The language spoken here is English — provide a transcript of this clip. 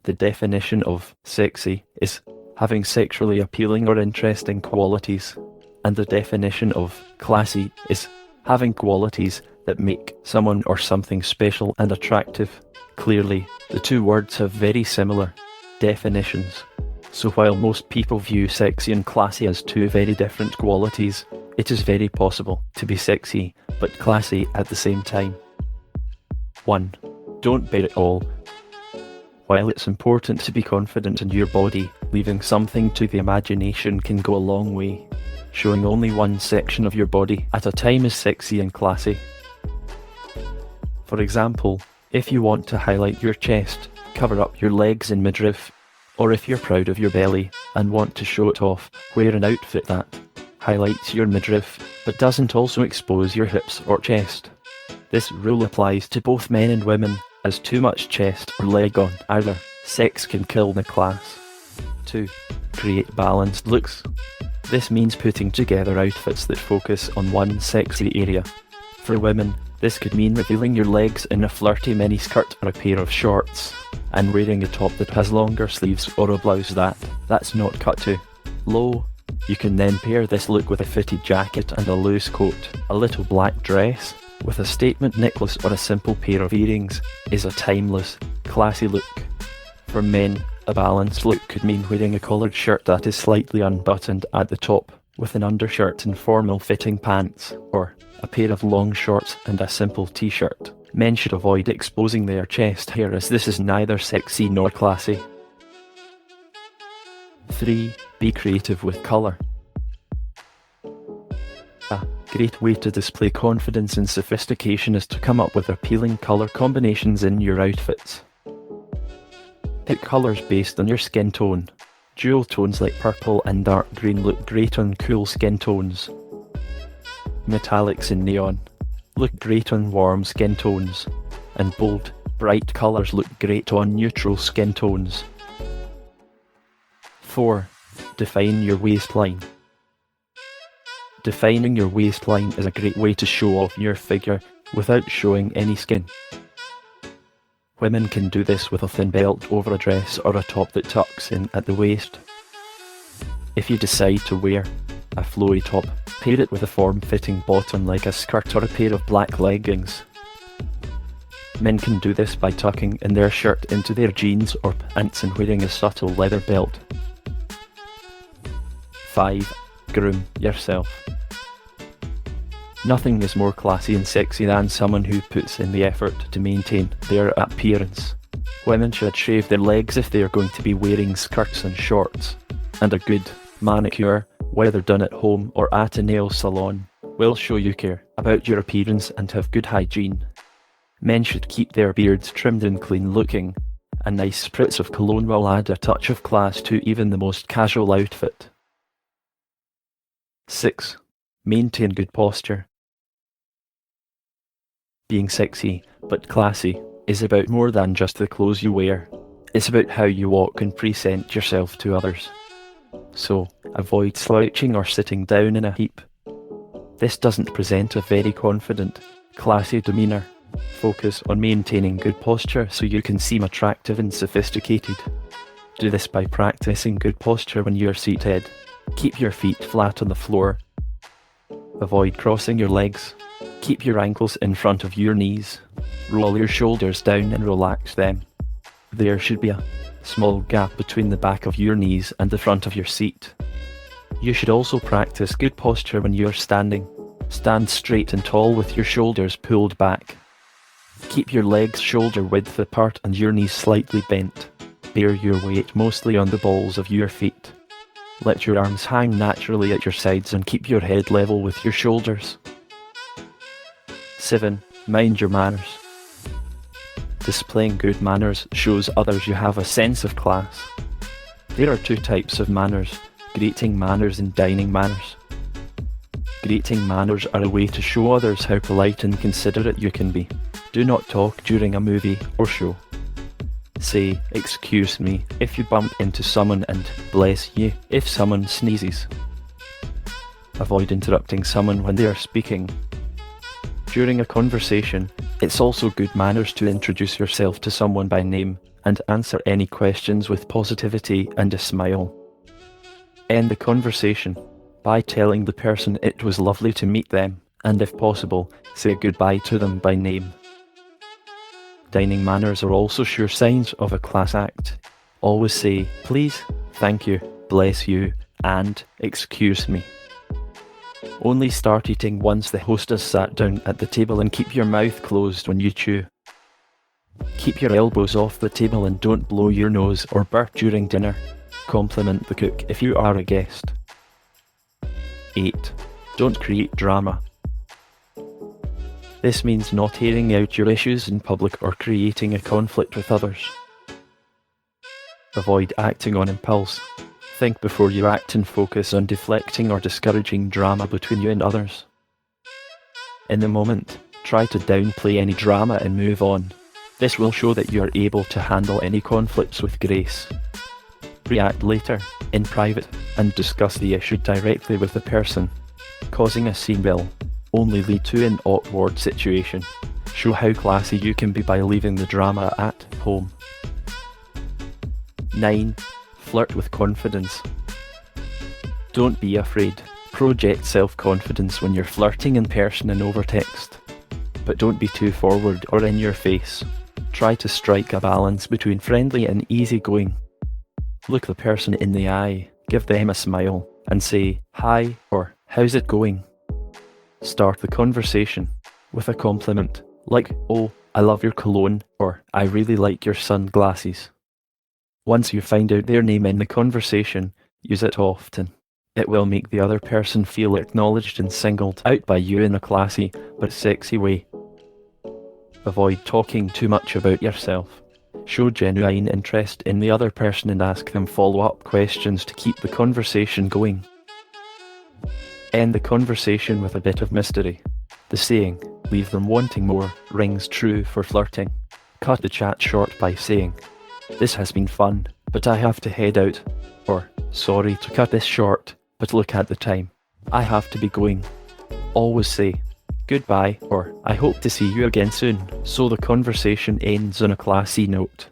The definition of sexy is having sexually appealing or interesting qualities, and the definition of classy is having qualities that make someone or something special and attractive. Clearly, the two words have very similar definitions. So while most people view sexy and classy as two very different qualities, it is very possible to be sexy but classy at the same time. 1. Don't bear it all. While it's important to be confident in your body, leaving something to the imagination can go a long way. Showing only one section of your body at a time is sexy and classy. For example, if you want to highlight your chest, cover up your legs and midriff, or if you're proud of your belly and want to show it off, wear an outfit that highlights your midriff but doesn't also expose your hips or chest. This rule applies to both men and women, as too much chest or leg on either sex can kill the class. 2. Create balanced looks. This means putting together outfits that focus on one sexy area. For women, this could mean revealing your legs in a flirty miniskirt or a pair of shorts, and wearing a top that has longer sleeves or a blouse that's not cut too low. You can then pair this look with a fitted jacket and a loose coat. A little black dress with a statement necklace or a simple pair of earrings is a timeless, classy look. For men, a balanced look could mean wearing a collared shirt that is slightly unbuttoned at the top, with an undershirt and formal-fitting pants, or a pair of long shorts and a simple t-shirt. Men should avoid exposing their chest hair, as this is neither sexy nor classy. 3. Be creative with colour. A great way to display confidence and sophistication is to come up with appealing colour combinations in your outfits. Pick colours based on your skin tone. Dual tones like purple and dark green look great on cool skin tones. Metallics and neon look great on warm skin tones, and bold, bright colours look great on neutral skin tones. 4. Define your waistline. Defining your waistline is a great way to show off your figure without showing any skin. Women can do this with a thin belt over a dress or a top that tucks in at the waist. If you decide to wear a flowy top, pair it with a form-fitting bottom like a skirt or a pair of black leggings. Men can do this by tucking in their shirt into their jeans or pants and wearing a subtle leather belt. 5. Groom yourself. Nothing is more classy and sexy than someone who puts in the effort to maintain their appearance. Women should shave their legs if they are going to be wearing skirts and shorts, and a good manicure, whether done at home or at a nail salon, will show you care about your appearance and have good hygiene. Men should keep their beards trimmed and clean looking. A nice spritz of cologne will add a touch of class to even the most casual outfit. 6. Maintain good posture. Being sexy, but classy, is about more than just the clothes you wear. It's about how you walk and present yourself to others. So, avoid slouching or sitting down in a heap. This doesn't present a very confident, classy demeanour. Focus on maintaining good posture so you can seem attractive and sophisticated. Do this by practicing good posture when you're seated. Keep your feet flat on the floor. Avoid crossing your legs. Keep your ankles in front of your knees. Roll your shoulders down and relax them. There should be a small gap between the back of your knees and the front of your seat. You should also practice good posture when you're standing. Stand straight and tall with your shoulders pulled back. Keep your legs shoulder width apart and your knees slightly bent. Bear your weight mostly on the balls of your feet. Let your arms hang naturally at your sides and keep your head level with your shoulders. 7. Mind your manners. Displaying good manners shows others you have a sense of class. There are two types of manners: greeting manners and dining manners. Greeting manners are a way to show others how polite and considerate you can be. Do not talk during a movie or show. Say "excuse me" if you bump into someone and "bless you" if someone sneezes. Avoid interrupting someone when they are speaking. During a conversation, it's also good manners to introduce yourself to someone by name and answer any questions with positivity and a smile. End the conversation by telling the person it was lovely to meet them, and if possible, say goodbye to them by name. Dining manners are also sure signs of a class act. Always say please, thank you, bless you, and excuse me. Only start eating once the host has sat down at the table, and keep your mouth closed when you chew. Keep your elbows off the table and don't blow your nose or burp during dinner. Compliment the cook if you are a guest. 8. Don't create drama. This means not airing out your issues in public or creating a conflict with others. Avoid acting on impulse. Think before you act and focus on deflecting or discouraging drama between you and others. In the moment, try to downplay any drama and move on. This will show that you are able to handle any conflicts with grace. React later, in private, and discuss the issue directly with the person. Causing a scene will only lead to an awkward situation. Show how classy you can be by leaving the drama at home. 9. Flirt with confidence. Don't be afraid. Project self-confidence when you're flirting in person and over text. But don't be too forward or in your face. Try to strike a balance between friendly and easygoing. Look the person in the eye, give them a smile, and say hi or how's it going? Start the conversation with a compliment, like, oh, I love your cologne, or I really like your sunglasses. Once you find out their name in the conversation, use it often. It will make the other person feel acknowledged and singled out by you in a classy but sexy way. Avoid talking too much about yourself. Show genuine interest in the other person and ask them follow-up questions to keep the conversation going. End the conversation with a bit of mystery. The saying, leave them wanting more, rings true for flirting. Cut the chat short by saying, this has been fun, but I have to head out. Or, sorry to cut this short, but look at the time. I have to be going. Always say, goodbye, or I hope to see you again soon, so the conversation ends on a classy note.